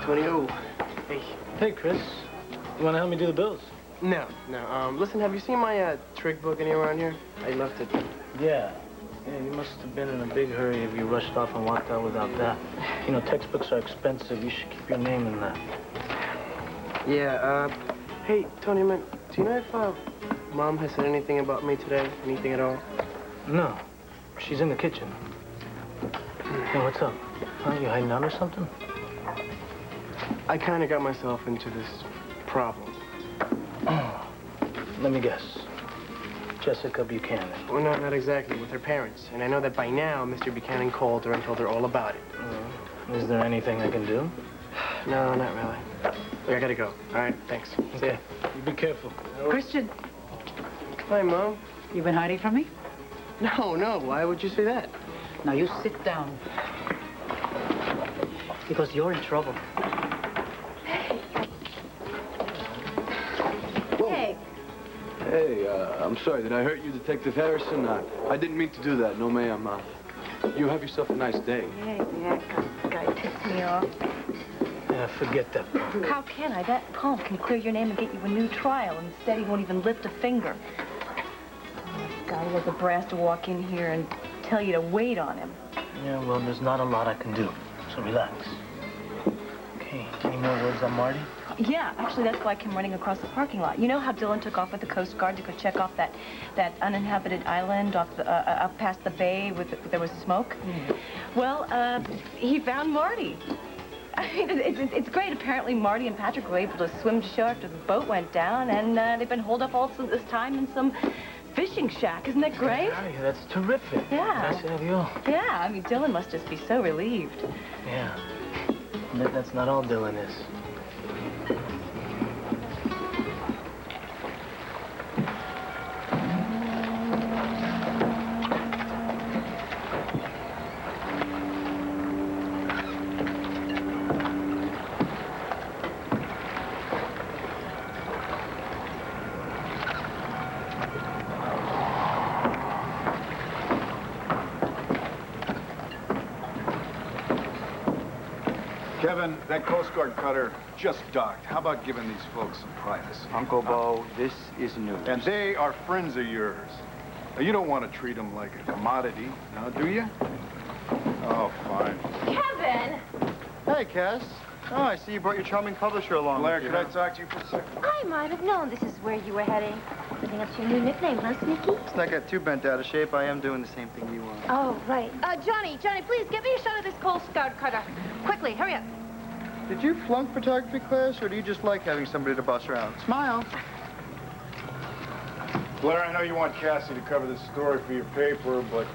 Antonio. Hey. Hey, Chris. You want to help me do the bills? No. Listen, have you seen my trick book anywhere around here? I'd love to. Yeah. Yeah, you must have been in a big hurry if you rushed off and walked out without that. You know, textbooks are expensive. You should keep your name in that. Yeah, hey, Tony, man, do you know if, Mom has said anything about me today? Anything at all? No. She's in the kitchen. Hey, what's up? Huh? You hiding out or something? I kind of got myself into this problem. Oh. Let me guess. Jessica Buchanan. Well, not exactly, with her parents. And I know that by now, Mr. Buchanan called her and told her all about it. Is there anything I can do? No, not really. Look, I gotta go. All right, thanks. See ya. You be careful. Christian, Hi, Mom. you been hiding from me? No, why would you say that? Now you sit down. Because you're in trouble. Hey. Hey, I'm sorry. Did I hurt you, Detective Harrison? I didn't mean to do that. No, ma'am. You have yourself a nice day. Yeah, guy tips me off. Yeah, forget that. How can I? That punk can clear your name and get you a new trial. Instead, he won't even lift a finger. That guy has the brass to walk in here and tell you to wait on him. Yeah, well, there's not a lot I can do, so relax. Okay, any more words on Marty? Yeah, actually, that's why I came running across the parking lot. You know how Dylan took off with the Coast Guard to go check off that uninhabited island off the, up past the bay with there was smoke? Well, he found Marty. I mean, it's great. Apparently, Marty and Patrick were able to swim to shore after the boat went down, and they've been holed up all this time in some fishing shack. Isn't that great? Yeah, that's terrific. Yeah. Nice to have you all. Yeah, I mean, Dylan must just be so relieved. Yeah. But that's not all Dylan is. Kevin, that Coast Guard cutter just docked. How about giving these folks some privacy? Uncle Bo, this is news. And they are friends of yours. Now, you don't want to treat them like a commodity, now, do you? Oh, fine. Kevin! Hey, Cass. Oh, I see you brought your charming publisher along. Blair, with you, could I huh? talk to you for a second? I might have known this is where you were heading. Living up to your new nickname, huh, Sneaky? Let's not get too bent out of shape. I am doing the same thing you are. Oh, right. Johnny, please get me a shot of this Coast Guard cutter. Quickly, hurry up. Did you flunk photography class, or do you just like having somebody to boss around? Smile. Blair, I know you want Cassie to cover this story for your paper, but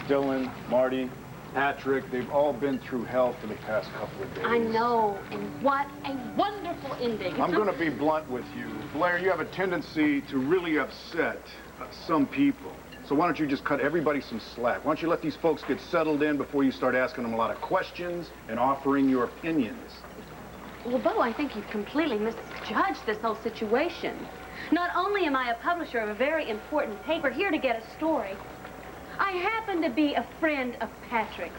Dylan, Marty, Patrick, they've all been through hell for the past couple of days. I know, and what a wonderful ending. I'm going to be blunt with you. Blair, you have a tendency to really upset some people. So why don't you just cut everybody some slack? Why don't you let these folks get settled in before you start asking them a lot of questions and offering your opinions? Well, Bo, I think you've completely misjudged this whole situation. Not only am I a publisher of a very important paper here to get a story, I happen to be a friend of Patrick's.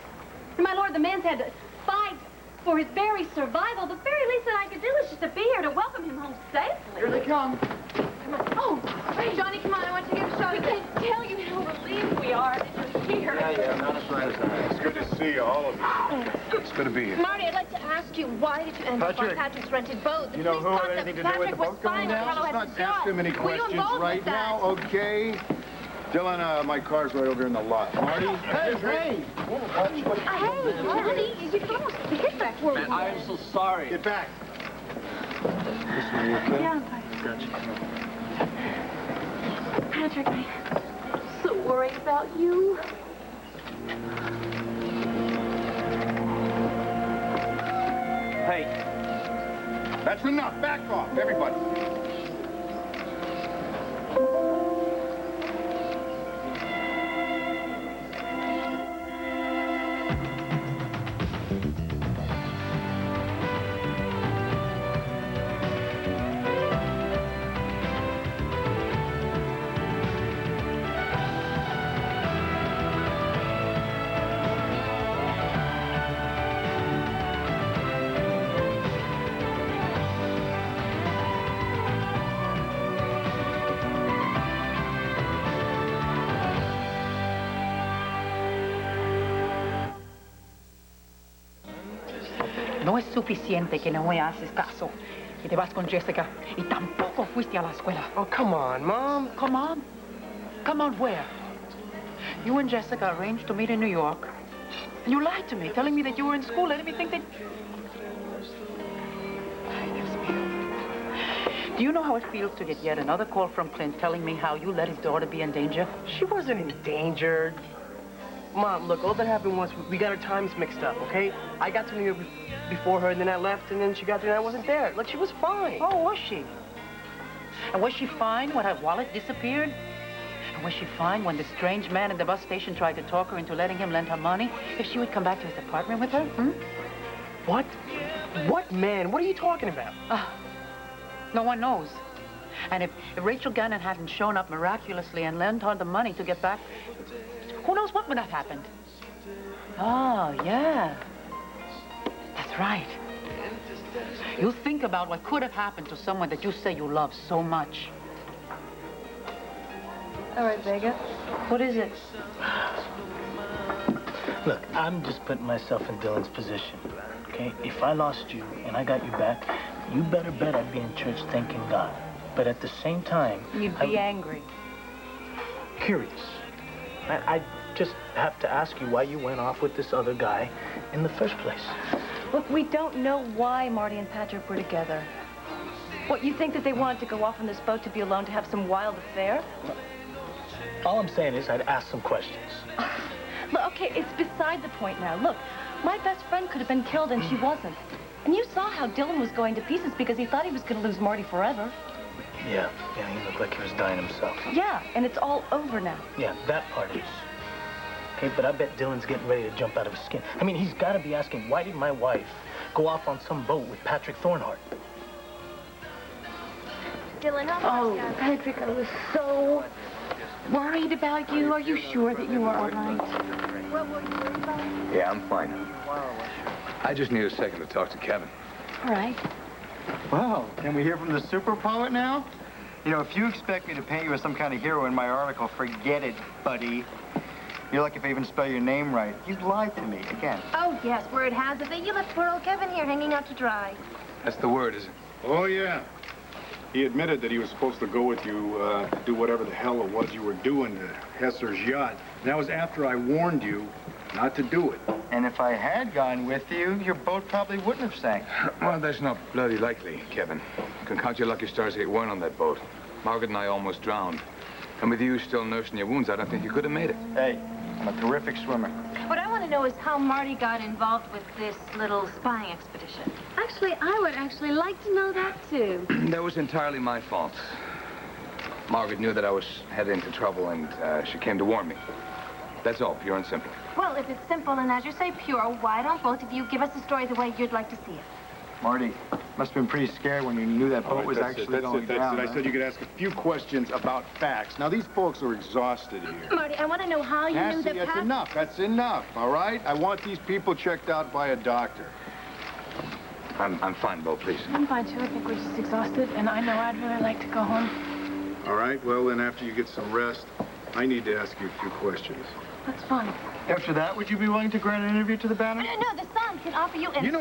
And my lord, the man's had to fight for his very survival. The very least that I could do is just to be here to welcome him home safely. Here they come. Come on. Oh, hey, Johnny, come on. I want you to get a shot. We can't tell you how relieved we are that you're here. Yeah, not as bad as that. It's good to see you, all of you. It's good to be here. Marty, I'd like to ask you, why did you end up on Patrick. Patrick's rented boat? The You know police who thought had that anything to do with the Patrick was boat going spying on down? Carlo Let's at not ask the too many Were you questions involved right with that? now, okay? Dylan, my car's right over here in the lot. Marty? Hey! Hey, Marty, you can almost hit back where we were. I'm so sorry. Get back. Listen, are you okay? Yeah, I'm fine. Gotcha. Patrick, I'm so worried about you. Hey, That's enough. Back off, everybody. no es suficiente que no me haces caso. Y te vas con Jessica. Y tampoco fuiste a la escuela. Oh, come on, Mom. Come on. Come on where? You and Jessica arranged to meet in New York. And you lied to me, telling me that you were in school, letting me think that... Ay, Dios mío. Do you know how it feels to get yet another call from Clint telling me how you let his daughter be in danger? She wasn't in danger. Mom, look, all that happened was we got our times mixed up, okay? I got to New York before her, and then I left, and then she got there, and I wasn't there. Look, she was fine. Oh, was she? And was she fine when her wallet disappeared? And was she fine when the strange man at the bus station tried to talk her into letting him lend her money if she would come back to his apartment with her? What? What man? What are you talking about? No one knows. And if Rachel Gannon hadn't shown up miraculously and lent her the money to get back, who knows what would have happened? Oh, yeah. That's right. You think about what could have happened to someone that you say you love so much. All right, Vega. What is it? Look, I'm just putting myself in Dylan's position, okay? If I lost you and I got you back, you better bet I'd be in church thanking God. But at the same time... You'd be angry. Curious. I just have to ask you why you went off with this other guy in the first place. Look, we don't know why Marty and Patrick were together. What, you think that they wanted to go off on this boat to be alone to have some wild affair? All I'm saying is I'd ask some questions. Look, okay, it's beside the point now. Look, my best friend could have been killed and she wasn't. And you saw how Dylan was going to pieces because he thought he was going to lose Marty forever. Yeah, he looked like he was dying himself. Yeah, and it's all over now. Yeah, that part is. Okay, but I bet Dylan's getting ready to jump out of his skin. I mean, he's got to be asking, why did my wife go off on some boat with Patrick Thornhart? Dylan, Oh, Patrick, I was so worried about you. Are you sure that you are all right? What were you worried about? Yeah, I'm fine. I just need a second to talk to Kevin. All right. Well, can we hear from the super poet now? You know, if you expect me to paint you as some kind of hero in my article, forget it, buddy. You're lucky if I even spell your name right. You've lied to me, again. Oh, yes, word has it that you left poor old Kevin here hanging out to dry. That's the word, is it? Oh, yeah. He admitted that he was supposed to go with you to do whatever the hell it was you were doing to Hesser's yacht. And that was after I warned you not to do it. And if I had gone with you, your boat probably wouldn't have sank. Well, that's not bloody likely, Kevin. You can count your lucky stars that you weren't on that boat. Margaret and I almost drowned. And with you still nursing your wounds, I don't think you could have made it. Hey, I'm a terrific swimmer. What I want to know is how Marty got involved with this little spying expedition. Actually, I would actually like to know that, too. That was entirely my fault. Margaret knew that I was headed into trouble, and she came to warn me. That's all, pure and simple. Well, if it's simple and, as you say, pure, why don't both of you give us the story the way you'd like to see it? Marty, must have been pretty scared when you knew that boat was That's actually going it. down. I said you could ask a few questions about facts. Now, these folks are exhausted here. Marty, I want to know how you knew Cassie, that that's enough. That's enough, all right? I want these people checked out by a doctor. I'm fine, Bo, please. I'm fine, too. I think we're just exhausted, and I know I'd really like to go home. All right, well, then after you get some rest, I need to ask you a few questions. That's fine. After that, would you be willing to grant an interview to the Banner? No, the Sun can offer you... You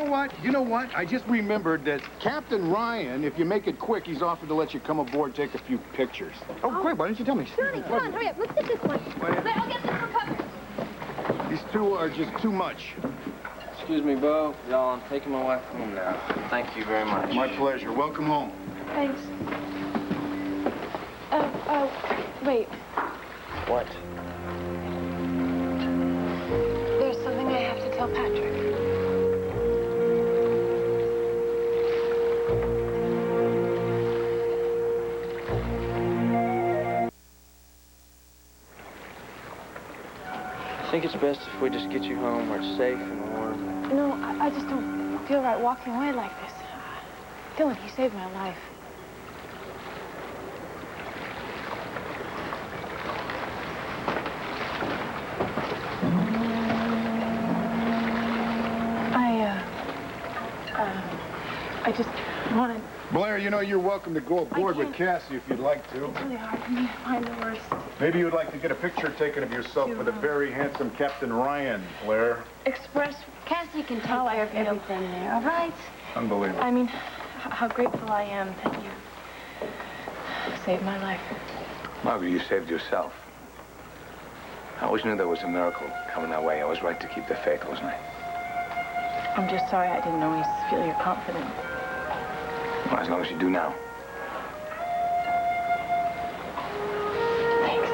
know what? I just remembered that Captain Ryan, if you make it quick, he's offered to let you come aboard and take a few pictures. Oh, great. Why didn't you tell me? Johnny, come on, hurry up. Let's get this one. I'll get this one covered. These two are just too much. Excuse me, Bo. Y'all, I'm taking my wife home now. Thank you very much. My pleasure. Welcome home. Thanks. Wait. What? There's something I have to tell Patrick. I think it's best if we just get you home where it's safe and warm. No, I just don't feel right walking away like this. Dylan, he saved my life. I just wanted... Blair, you know you're welcome to go aboard with can't. Cassie if you'd like to. It's really hard for me to find the words. Maybe you'd like to get a picture taken of yourself with a very handsome Captain Ryan, Blair. Express Cassie can take how I care of feel. everything there, all right? Unbelievable. I mean, how grateful I am that you saved my life. Margaret, you saved yourself. I always knew there was a miracle coming our way. I was right to keep the faith, wasn't I? I'm just sorry I didn't always feel your confidence. Well, as long as you do now. Thanks.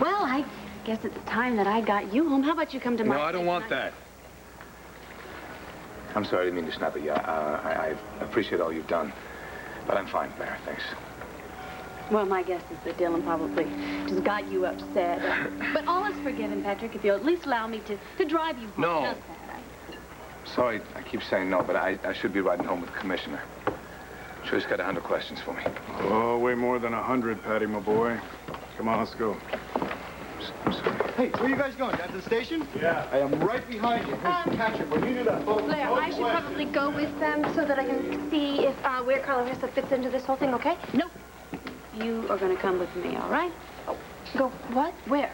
Well, I guess it's time that I got you home. How about you come to my... No, I don't want that. I'm sorry, I didn't mean to snap at you. I appreciate all you've done. But I'm fine, Blair, thanks. Well, my guess is that Dylan probably just got you upset. But all is forgiven, Patrick, if you'll at least allow me to drive you home. No. How's that? Sorry, I keep saying no, but I should be riding home with the commissioner. Sure, he's got 100 questions for me. Oh, way more than 100, Patty, my boy. Come on, let's go. I'm sorry. Hey, where are you guys going? Down to the station? Yeah. I am right behind you. Hey, Patrick, when you do that boat... Blair, I should probably go with them so that I can see if where Carloressa fits into this whole thing, okay? No. You are going to come with me, all right? Go, what? Where?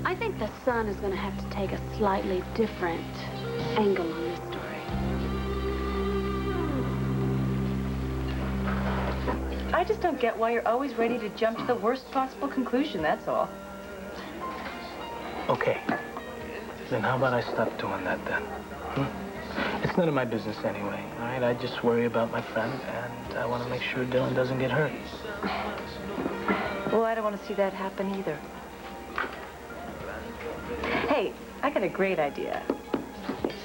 I think the Sun is going to have to take a slightly different angle on this story. I just don't get why you're always ready to jump to the worst possible conclusion, that's all. Okay. Then how about I stop doing that then? It's none of my business anyway, all right? I just worry about my friend, and I want to make sure Dylan doesn't get hurt. Well, I don't want to see that happen either. Hey, I got a great idea.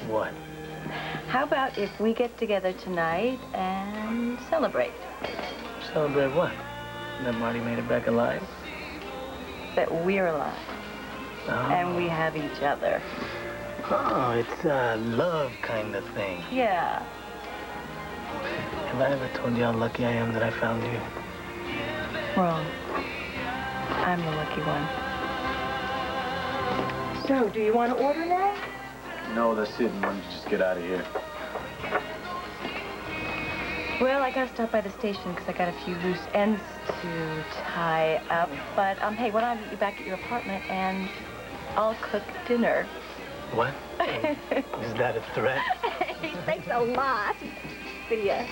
What? How about if we get together tonight and celebrate? Celebrate what? That Marty made it back alive? That we're alive. Oh. And we have each other. Oh, it's a love kind of thing. Yeah. Have I ever told you how lucky I am that I found you? Wrong. I'm the lucky one. So, do you want to order now? No, that's it. Why don't you just get out of here? Well, I gotta stop by the station because I got a few loose ends to tie up. But, hey, why don't I meet you back at your apartment and I'll cook dinner. What? Is that a threat? Thanks a lot. See ya.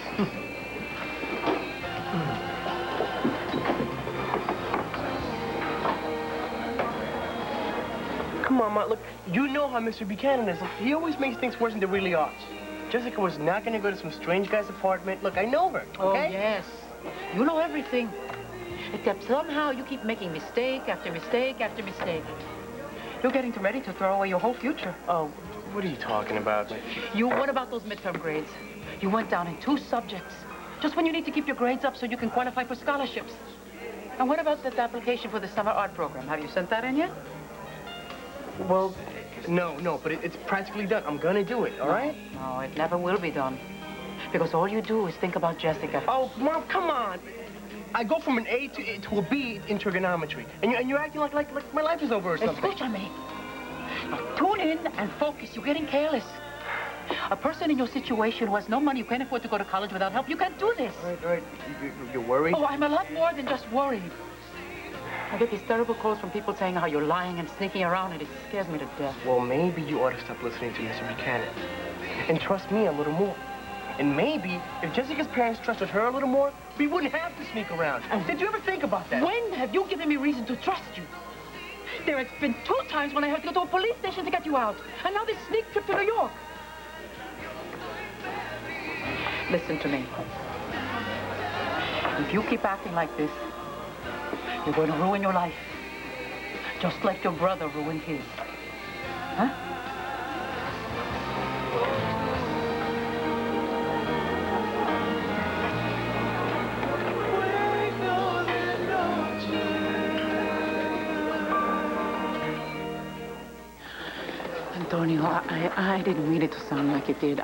Come on, Ma, look, you know how Mr. Buchanan is. Look, he always makes things worse than they really are. Jessica was not going to go to some strange guy's apartment. Look, I know her, okay? Oh, yes. You know everything. Except somehow you keep making mistake after mistake after mistake. You're getting ready to throw away your whole future. Oh, what are you talking about? What about those midterm grades? You went down in 2 subjects. Just when you need to keep your grades up so you can qualify for scholarships. And what about that application for the summer art program? Have you sent that in yet? Well, no, but it's practically done. I'm going to do it, all right? No, it never will be done. Because all you do is think about Jessica. Oh, Mom, come on. I go from an A to a B in trigonometry. And you're acting like my life is over or something. Escúchame. Now, tune in and focus. You're getting careless. A person in your situation who has no money, who can't afford to go to college without help, you can't do this. All right. You're worried? Oh, I'm a lot more than just worried. I get these terrible calls from people saying how you're lying and sneaking around, and it scares me to death. Well, maybe you ought to stop listening to Mr. Buchanan and trust me a little more. And maybe if Jessica's parents trusted her a little more, we wouldn't have to sneak around. Did you ever think about that? When have you given me reason to trust you? There has been 2 times when I had to go to a police station to get you out. And now this sneak trip to New York. Listen to me. If you keep acting like this, you're going to ruin your life. Just like your brother ruined his. Huh? Antonio, I didn't mean it to sound like it did.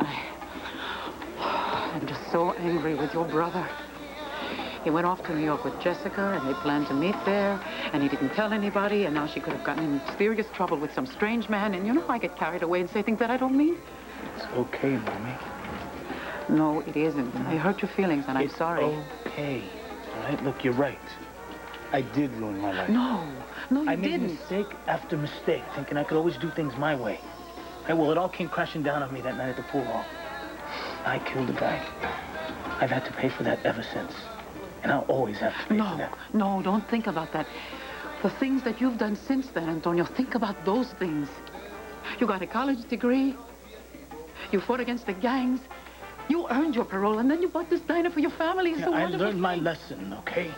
I'm just so angry with your brother. He went off to New York with Jessica, and they planned to meet there, and he didn't tell anybody, and now she could have gotten in serious trouble with some strange man, and you know I get carried away and say things that I don't mean. It's okay, Mommy. No, it isn't. I hurt your feelings, and I'm sorry. Okay. All right, look, you're right. I did ruin my life. No, you I didn't. made mistake after mistake, thinking I could always do things my way. Hey, well, it all came crashing down on me that night at the pool hall. I killed a guy. I've had to pay for that ever since. And I'll always have to pay for that. No, don't think about that. The things that you've done since then, Antonio, think about those things. You got a college degree. You fought against the gangs. You earned your parole, and then you bought this diner for your family. It's Yeah, a I wonderful learned my thing. lesson, okay?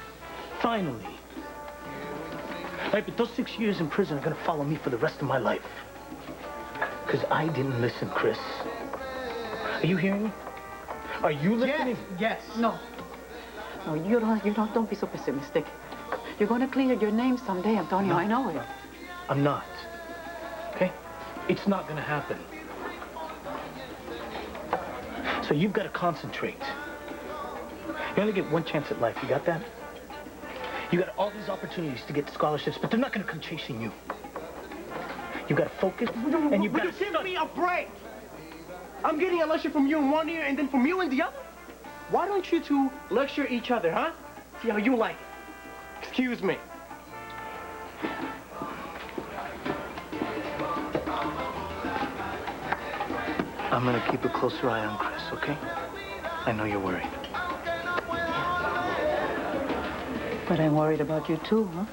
Finally. Right, but those 6 years in prison are gonna follow me for the rest of my life. Because I didn't listen, Chris. Are you hearing me? Are you listening? Yes. No, don't be so pessimistic. You're going to clear your name someday, Antonio. I know it. I'm not. Okay? It's not gonna happen. So you've got to concentrate. You only get one chance at life. You got that? You got all these opportunities to get scholarships, but they're not going to come chasing you. You got to focus, and you've got to give me a break. I'm getting a lecture from you in one ear and then from you in the other. Why don't you two lecture each other, huh? See how you like it. Excuse me. I'm going to keep a closer eye on Chris, okay? I know you're worried. But I'm worried about you, too, huh?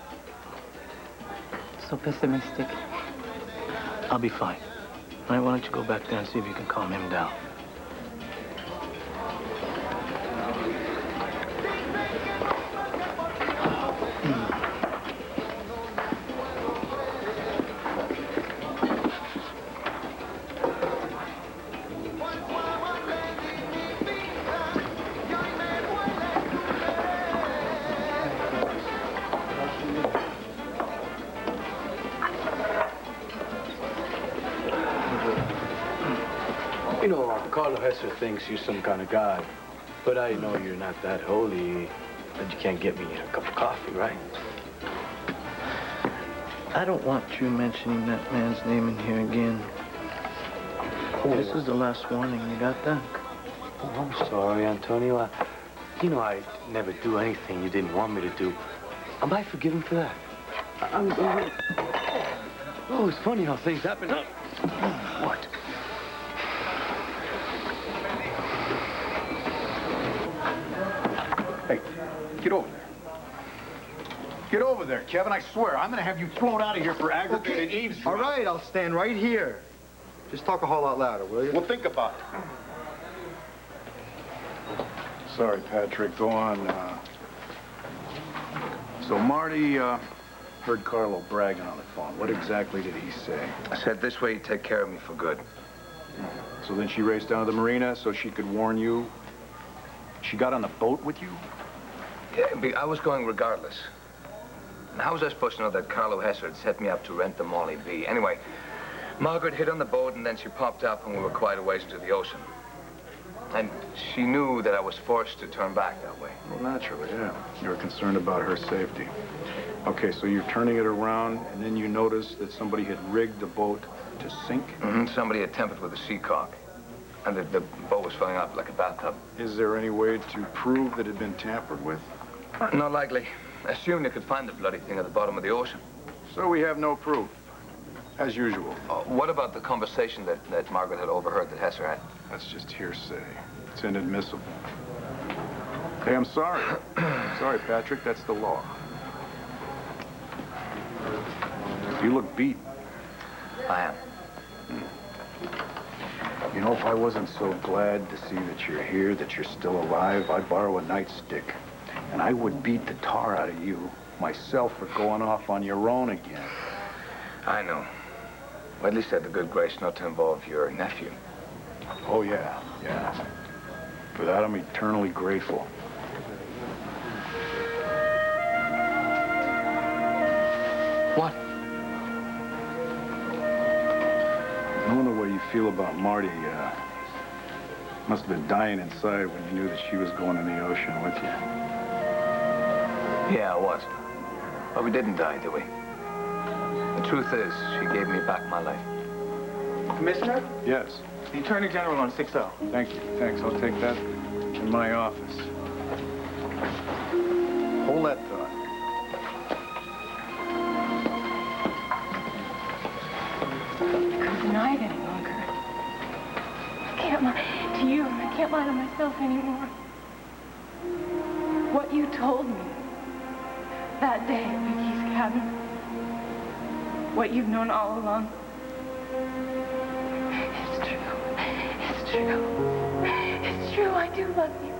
So pessimistic. I'll be fine. All right, why don't you go back there and see if you can calm him down? You know, Carlo Hesser thinks you're some kind of god, but I know you're not that holy, but you can't get me a cup of coffee, right? I don't want you mentioning that man's name in here again. This is the last warning. You got that? Oh, I'm sorry, Antonio. You know, I never do anything you didn't want me to do. Am I forgiven for that? Oh, it's funny how things happen. What? Hey, get over there. Get over there, Kevin. I swear, I'm going to have you thrown out of here for aggravated eavesdropping. All right, I'll stand right here. Just talk a whole lot louder, will you? Well, think about it. Sorry, Patrick. Go on. So Marty heard Carlo bragging on the phone. What exactly did he say? I said this way he'd take care of me for good. So then she raced down to the marina so she could warn you. She got on the boat with you? Yeah, I was going regardless. And how was I supposed to know that Carlo Hesser had set me up to rent the Molly B? Anyway, Margaret hid on the boat, and then she popped up when we were quite a ways into the ocean. And she knew that I was forced to turn back that way. Well, naturally, yeah. You were concerned about her safety. Okay, so you're turning it around, and then you notice that somebody had rigged the boat to sink? Mm-hmm. Somebody had tampered with the seacock. And the boat was filling up like a bathtub. Is there any way to prove that it had been tampered with? Not likely. Assume they could find the bloody thing at the bottom of the ocean. So we have no proof, as usual. What about the conversation that Margaret had overheard that Hesser had? That's just hearsay. It's inadmissible. Hey, I'm sorry. Sorry, Patrick, that's the law. You look beat. I am. You know, if I wasn't so glad to see that you're here, that you're still alive, I'd borrow a nightstick. And I would beat the tar out of you myself for going off on your own again. I know. Well, at least I had the good grace not to involve your nephew. Oh, yeah, yeah. For that, I'm eternally grateful. What? Knowing the way you feel about Marty, must have been dying inside when you knew that she was going in the ocean with you. Yeah, I was. But we didn't die, did we? The truth is, she gave me back my life. Commissioner? Yes. The Attorney General on 6-0. Thank you. Thanks. I'll take that in my office. Hold that thought. I couldn't deny it any longer. I can't lie to you. I can't lie to myself anymore. What you told me that day at Vicky's cabin, what you've known all along, it's true. It's true. It's true. I do love you.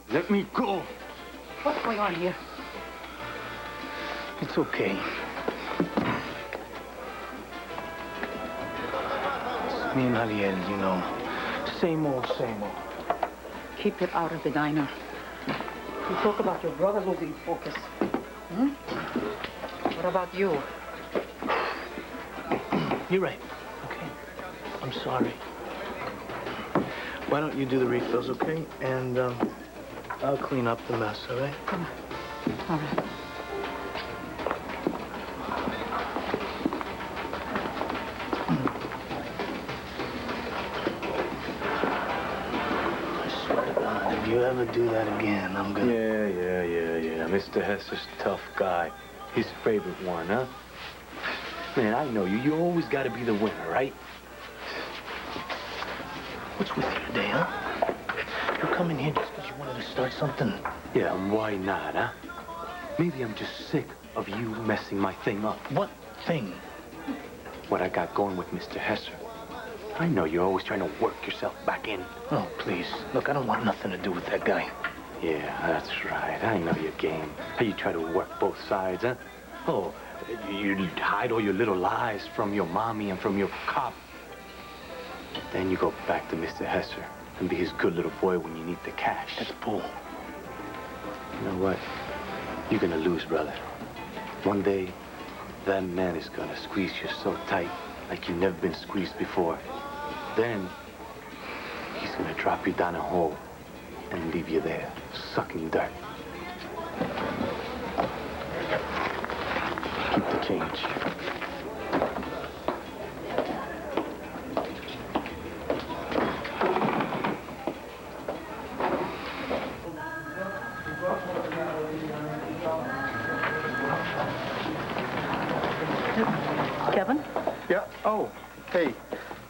Let me go. What's going on here? It's okay. It's me and Javier, you know. Same old, same old. Keep it out of the diner. You talk about your brother losing focus. Hmm? What about you? You're right. Okay. I'm sorry. Why don't you do the refills, okay? And, I'll clean up the mess, all right? Come on. All right. I swear to God, if you ever do that again, I'm gonna... Yeah. Mr. Hester's a tough guy. His favorite one, huh? Man, I know you. You always gotta be the winner, right? What's with you today, huh? You come in here just because you wanted to start something? Yeah, and why not, huh? Maybe I'm just sick of you messing my thing up. What thing? What I got going with Mr. Hester. I know you're always trying to work yourself back in. Oh, please. Look, I don't want nothing to do with that guy. Yeah, that's right. I know your game. How you try to work both sides, huh? Oh, you hide all your little lies from your mommy and from your cop. Then you go back to Mr. Hester and be his good little boy when you need the cash. That's bull. You know what? You're gonna lose, brother. One day, that man is gonna squeeze you so tight like you've never been squeezed before. Then, he's gonna drop you down a hole and leave you there, sucking dirt. Keep the change. Kevin? Yeah. Oh, hey.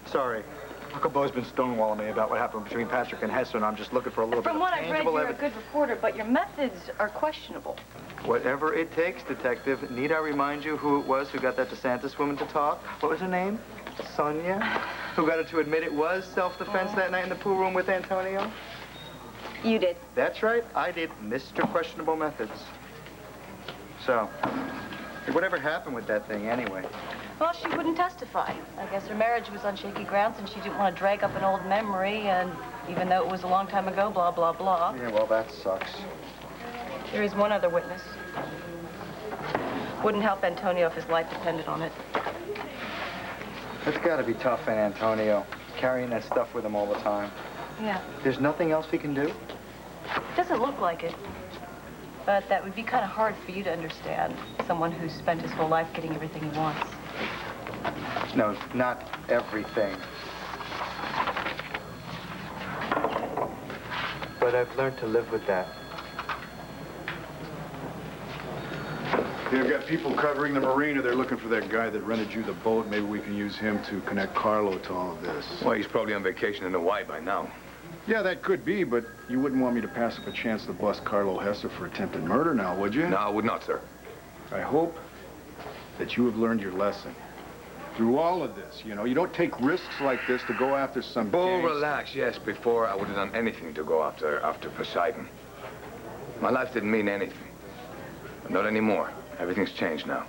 Sorry. Uncle Bo's been stonewalling me about what happened between Patrick and Hester, and I'm just looking for a little bit From of what I've read, tangible you're a evidence. good reporter, but your methods are questionable. Whatever it takes, Detective. Need I remind you who it was who got that DeSantis woman to talk? What was her name? Sonia? Who got her to admit it was self-defense that night in the pool room with Antonio? You did. That's right, I did. Mr. Questionable Methods. So, whatever happened with that thing anyway? Well, she wouldn't testify. I guess her marriage was on shaky grounds, and she didn't want to drag up an old memory, and even though it was a long time ago, blah, blah, blah. Yeah, well, that sucks. There is one other witness. Wouldn't help Antonio if his life depended on it. It's gotta be tough on Antonio, carrying that stuff with him all the time. Yeah. There's nothing else we can do? Doesn't look like it. But that would be kind of hard for you to understand. Someone who's spent his whole life getting everything he wants. No, not everything. But I've learned to live with that. They've got people covering the marina. They're looking for that guy that rented you the boat. Maybe we can use him to connect Carlo to all of this. Well, he's probably on vacation in Hawaii by now. Yeah, that could be, but you wouldn't want me to pass up a chance to bust Carlo Hesser for attempted murder now, would you? No, I would not, sir. I hope that you have learned your lesson. Through all of this, you know, you don't take risks like this to go after some Oh, relax. Yes, before I would have done anything to go after Poseidon. My life didn't mean anything. But not anymore. Everything's changed now.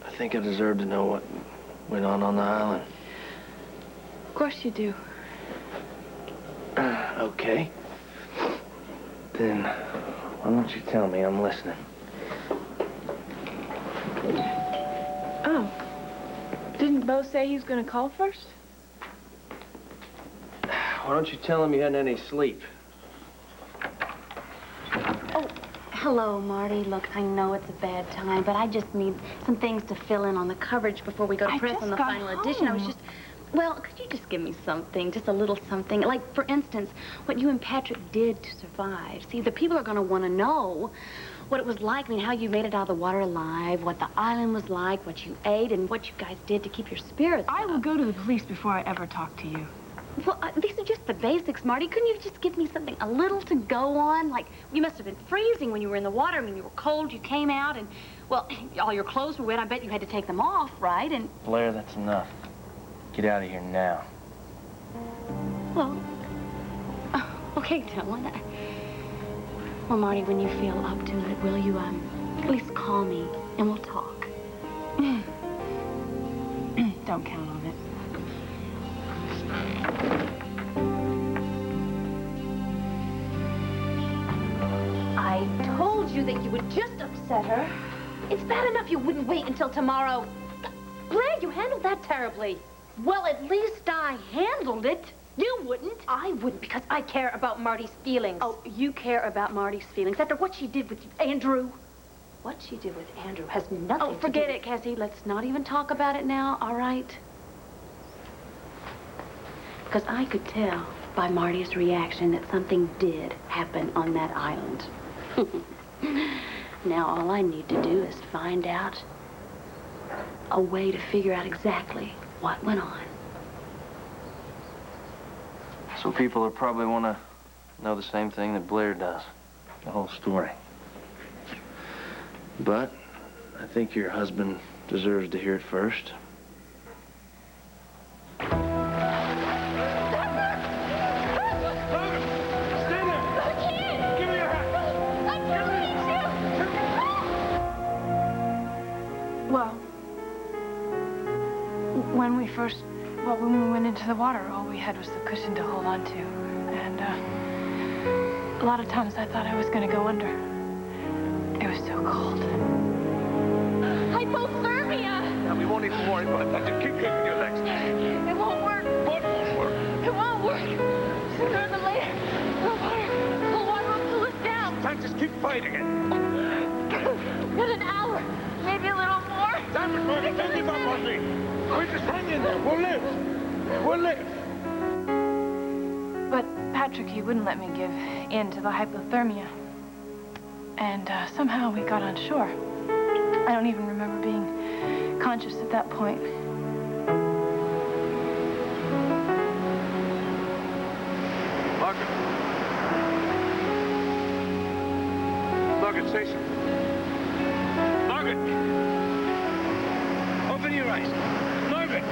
I think I deserve to know what went on the island. Of course you do. Okay. Then, why don't you tell me? I'm listening. Oh. Didn't Bo say he was going to call first? Why don't you tell him you hadn't any sleep? Oh, hello, Marty. Look, I know it's a bad time, but I just need some things to fill in on the coverage before we go to press on the final edition. I was just... Well, could you just give me something, just a little something? Like, for instance, what you and Patrick did to survive. See, the people are going to want to know what it was like, I mean, how you made it out of the water alive, what the island was like, what you ate, and what you guys did to keep your spirits up. I will go to the police before I ever talk to you. Well, these are just the basics, Marty. Couldn't you just give me something a little to go on? Like, you must have been freezing when you were in the water. I mean, you were cold, you came out, and, well, all your clothes were wet. I bet you had to take them off, right? And... Blair, that's enough. Get out of here now. Well, okay, Dylan. Well, Marty, when you feel up to it, will you, at least call me, and we'll talk. Don't count on it. I told you that you would just upset her. It's bad enough you wouldn't wait until tomorrow. Blair, you handled that terribly. Well, at least I handled it. You wouldn't. I wouldn't, because I care about Marty's feelings. Oh, you care about Marty's feelings after what she did with Andrew. What she did with Andrew has nothing to do with... Oh, forget it, Cassie. Let's not even talk about it now, all right? Because I could tell by Marty's reaction that something did happen on that island. Now, all I need to do is find out a way to figure out exactly what went on. So people will probably want to know the same thing that Blair does. The whole story. But I think your husband deserves to hear it first. When we went into the water, all we had was the cushion to hold on to. And, a lot of times I thought I was going to go under. It was so cold. Hypothermia! Now, we won't even worry about that. Just keep kicking your legs. It won't work. What won't work? It won't work. Sooner than later, the water will pull us down. Time, just keep fighting it. In an hour, maybe a little more. Damn it, Marty, don't give up on me. We just hang in there. We'll live. We'll live. But Patrick, he wouldn't let me give in to the hypothermia. And somehow we got on shore. I don't even remember being conscious at that point. Margaret. Margaret, say something. Margaret. Open your eyes. Margaret.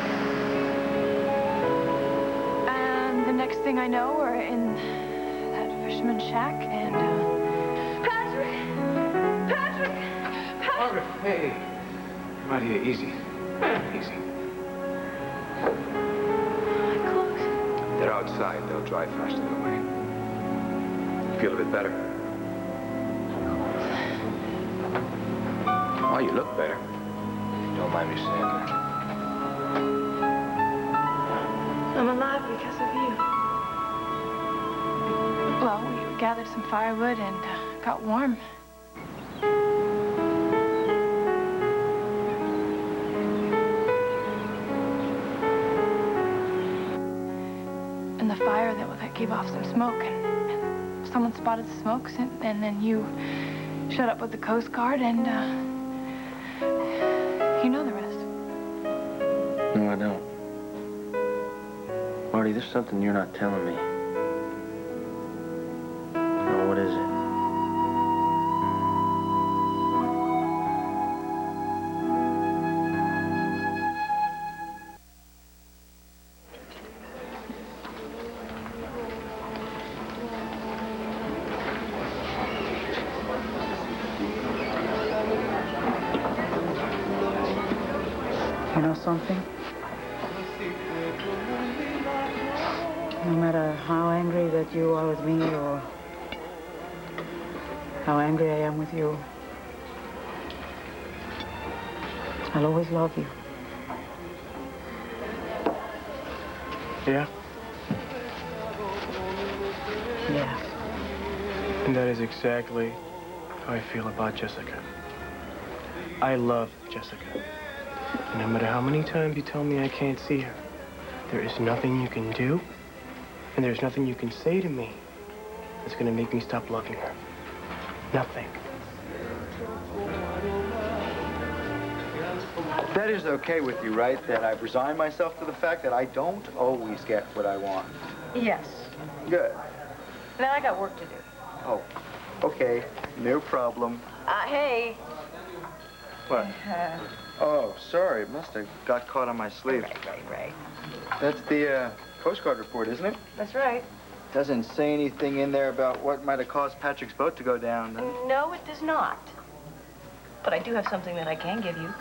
And the next thing I know, we're in that fisherman's shack, and, Patrick! Patrick! Margaret, hey. Come out here, easy. Easy. My clothes. They're outside. They'll dry faster that way. Feel a bit better? Oh, you look better. Don't mind me saying that. I'm alive because of you. Well, we gathered some firewood and got warm. And the fire that gave off some smoke, and someone spotted the smokes, and then you showed up with the Coast Guard, and, you know the rest. No, I don't. Marty, there's something you're not telling me. Oh, what is it? You know something? No matter how angry that you are with me or how angry I am with you, I'll always love you. Yeah? Yeah. And that is exactly how I feel about Jessica. I love Jessica. And no matter how many times you tell me I can't see her, there is nothing you can do, and there's nothing you can say to me that's gonna make me stop loving her. Nothing. That is okay with you, right? That I've resigned myself to the fact that I don't always get what I want. Yes. Good. Now I got work to do. Oh, okay. No problem. Hey. What? Oh, sorry. Must have got caught on my sleeve. Right. That's the Coast Guard report, isn't it? That's right. Doesn't say anything in there about what might have caused Patrick's boat to go down, does it? No, it does not. But I do have something that I can give you.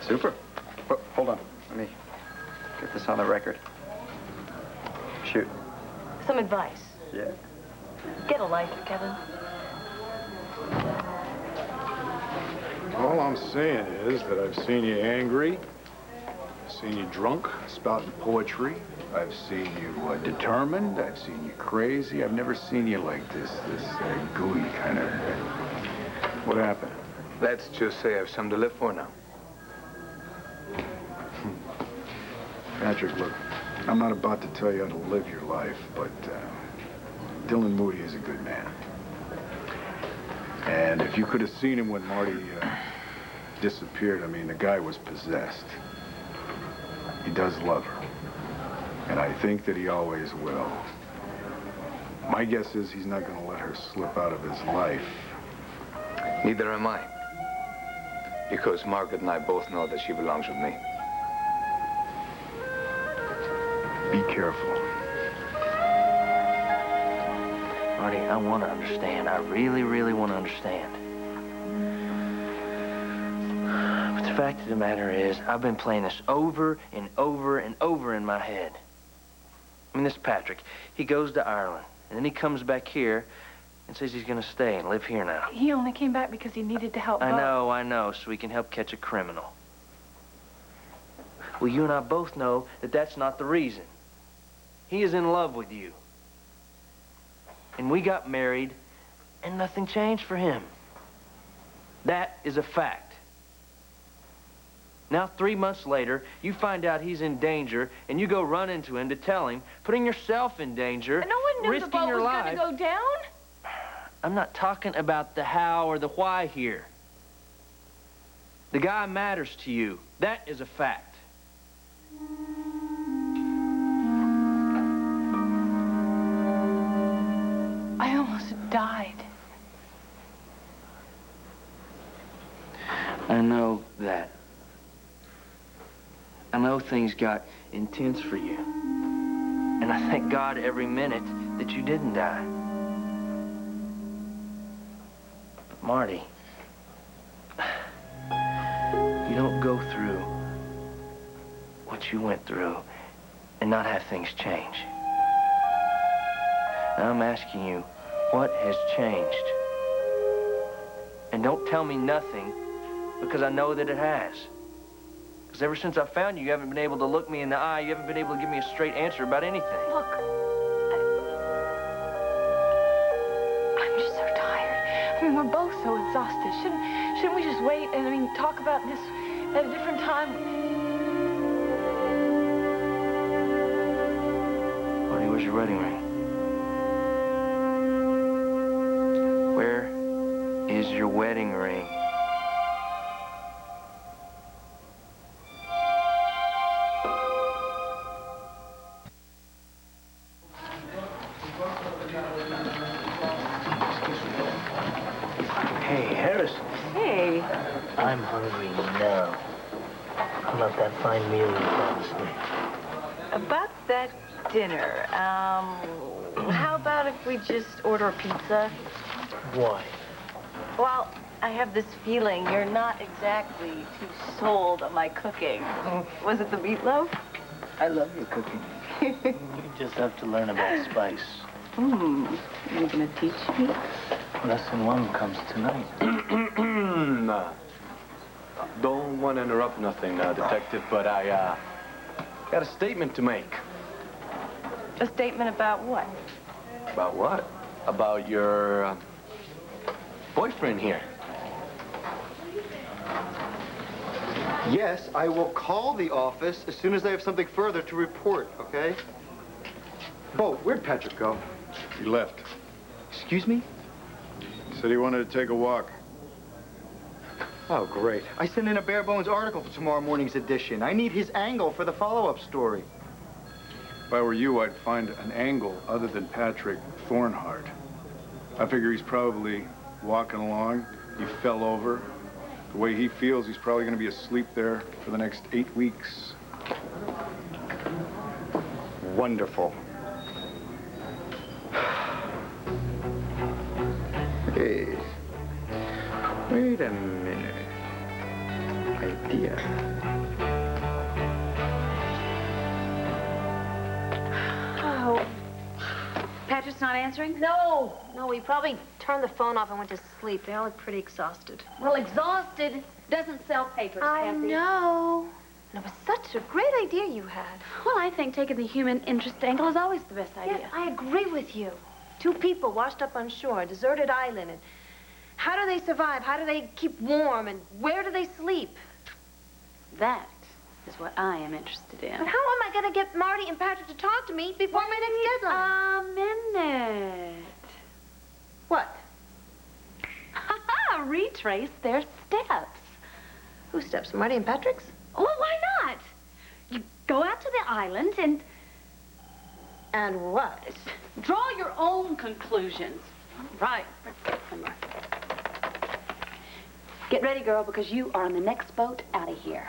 Super. Oh, hold on. Let me get this on the record. Shoot. Some advice. Yeah. Get a life, Kevin. All I'm saying is that I've seen you angry, I've seen you drunk, spouting poetry, I've seen you determined, I've seen you crazy. I've never seen you like this gooey kind of... What happened? Let's just say I've something to live for now. Patrick, look, I'm not about to tell you how to live your life, but Dylan Moody is a good man. And if you could have seen him when Marty disappeared, I mean, the guy was possessed. He does love her. And I think that he always will. My guess is he's not going to let her slip out of his life. Neither am I. Because Margaret and I both know that she belongs with me. Be careful. Marty, I want to understand. I really, really want to understand. But the fact of the matter is, I've been playing this over and over and over in my head. I mean, this Patrick, he goes to Ireland, and then he comes back here and says he's going to stay and live here now. He only came back because he needed to help Bo. I know, so he can help catch a criminal. Well, you and I both know that that's not the reason. He is in love with you. And we got married, and nothing changed for him. That is a fact. Now, 3 months later, you find out he's in danger, and you go run into him to tell him, putting yourself in danger, No one knew risking the boat your was life. going to go down. I'm not talking about the how or the why here. The guy matters to you. That is a fact. I almost died. I know that. I know things got intense for you. And I thank God every minute that you didn't die. But Marty, you don't go through what you went through and not have things change. Now I'm asking you, what has changed? And don't tell me nothing, because I know that it has. Because ever since I found you, you haven't been able to look me in the eye. You haven't been able to give me a straight answer about anything. Look, I'm just so tired. I mean, we're both so exhausted. Shouldn't we just wait and, talk about this at a different time? Marty, where's your wedding ring? Where is your wedding ring. Hey, Harris. Hey. I'm hungry now. How about that fine meal you promised me? About that dinner, how about if we just order a pizza? Why? Well, I have this feeling you're not exactly too sold on my cooking. Was it the meatloaf? I love your cooking. You just have to learn about spice. You gonna teach me? Lesson 1 comes tonight. Nah. Don't want to interrupt nothing, Detective, but I got a statement to make. A statement about what? About what? About your boyfriend here. Yes, I will call the office as soon as I have something further to report, okay? Bo, where'd Patrick go? He left. Excuse me? He said he wanted to take a walk. Oh, great. I sent in a bare bones article for tomorrow morning's edition. I need his angle for the follow-up story. If I were you, I'd find an angle other than Patrick Thornhart. I figure he's probably walking along. He fell over. The way he feels, he's probably going to be asleep there for the next 8 weeks. Wonderful. Hey, wait a minute. Idea. Oh. Patrick's not answering? No. No, he probably turned the phone off and went to sleep. They all look pretty exhausted. Well, exhausted doesn't sell papers, I Kathy. know. And it was such a great idea you had. Well, I think taking the human interest angle is always the best idea. Yes, I agree with you. 2 people washed up on shore, a deserted island, and how do they survive? How do they keep warm? And where do they sleep? That is what I am interested in. But how am I going to get Marty and Patrick to talk to me before my next deadline? A minute. What? Retrace their steps. Whose steps? Marty and Patrick's? Well, why not? You go out to the island and... And what? Draw your own conclusions. Right. Get ready, girl, because you are on the next boat out of here.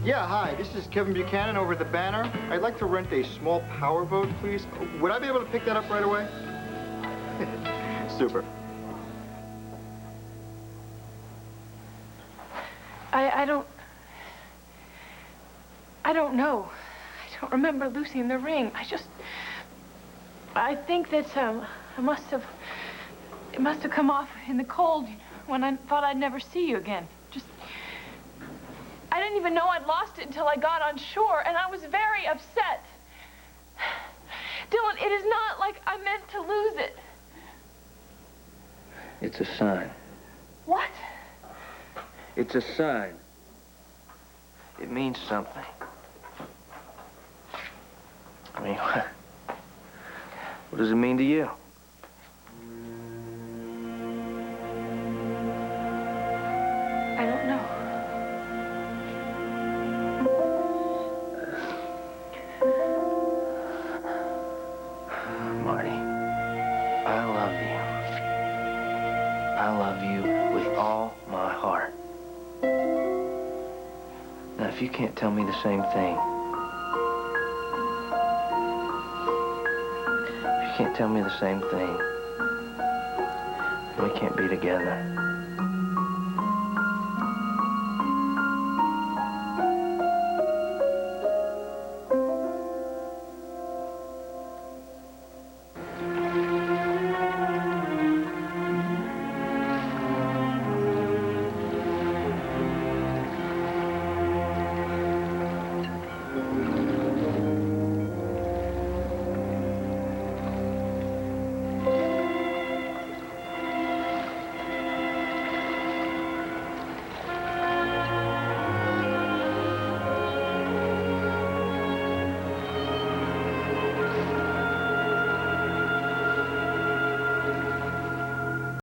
Yeah, hi, this is Kevin Buchanan over at the Banner. I'd like to rent a small powerboat, please. Would I be able to pick that up right away? Super. I don't know. I don't remember losing the ring. I think that it must have come off in the cold when I thought I'd never see you again. I didn't even know I'd lost it until I got on shore, and I was very upset. Dylan, it is not like I meant to lose it. It's a sign. What? It's a sign. It means something. I mean, what does it mean to you? I don't know. Marty, I love you. I love you with all my heart. Now, if you can't tell me the same thing, if you can't tell me the same thing, then we can't be together.